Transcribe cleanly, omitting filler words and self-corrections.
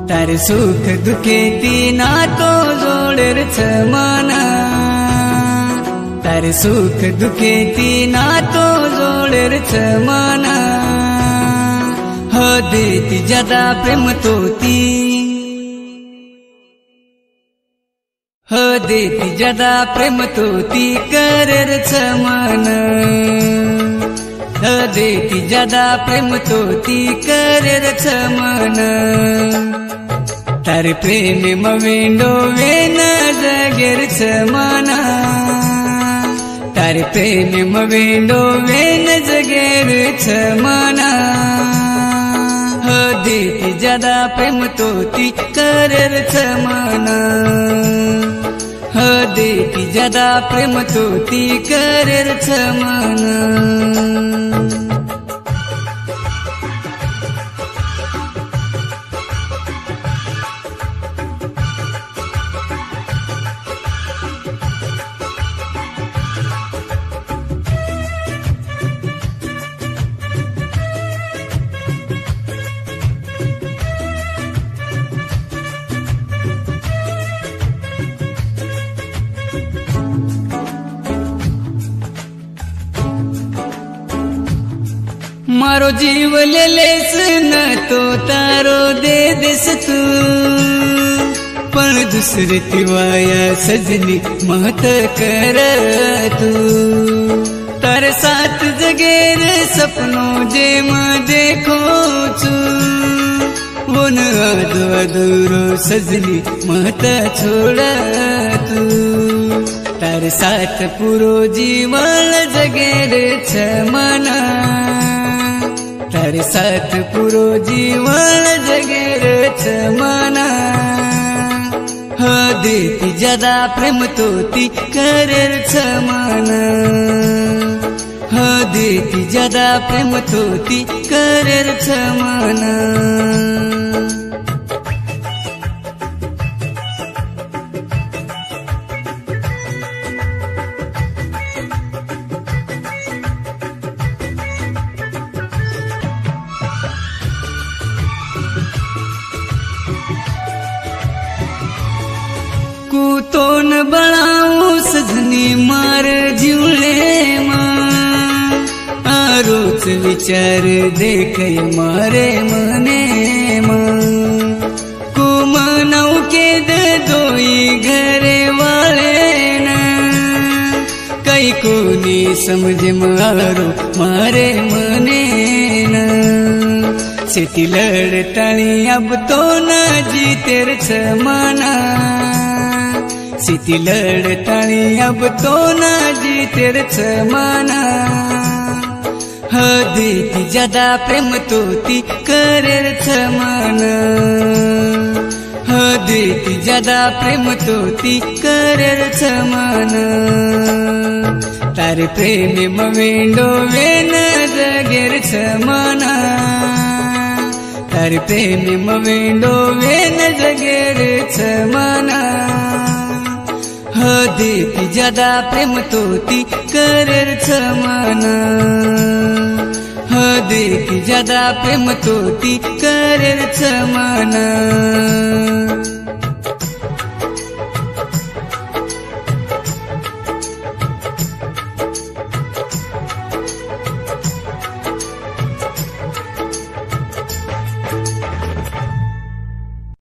तारे सुख दुखे ती नातो जोडेर छ मना तारे सुख दुखे ती नातो जोडेर छ मना हदेती ज्यादा प्रेम तोती हदेती ज्यादा प्रेम तोती करेर छ मन हदेती ज्यादा प्रेम तोती करेर छ मन तारे प्रेम मवेंडो वेन जगेर छ मना तारे प्रेम मवेंडो वेन जगेर छ मना हदेती ज्यादा प्रेम तोती करेर छ मना हदेती ज्यादा प्रेम तोती करेर छ मना मारो जीव ले लेस न तो तारो दे देस तू पण दुसरी तिवाया सजनी महत कर तू तारे साथ जगेर सपनों जे मां देखो छू वो न आदो अधूरो सजनी महत छोड़ तू तारे साथ पूरो जीवन जगेर छ मना तारे साथ पूरो जीवन जगेर छ मना हदेती ज्यादा प्रेम तोती करेर छ मना हदेती ज्यादा प्रेम तोती करेर छ मना तो न बनाऊं सजनी मार जीवले मां आरोच विचार देख मारे मने मां को मनाऊ के दे दोई घरे वाले न कई को नी समझ मारो मारे मने न सिटी लड़तानी अब तो न जीतेर छ मना सिटी लड़तानी अब तो न जीतेर छ मना हदेती ज्यादा प्रेम तोती करेर छ मना हदेती ज्यादा प्रेम तोती करेर छ मना तारे प्रेम मवेंडो वेन जगेर छ मना तारे प्रेम मवेंडो वेन जगेर छ मना हदेती ज्यादा प्रेम तोती करेर छ मना हदेती ज्यादा प्रेम तोती करेर छ मना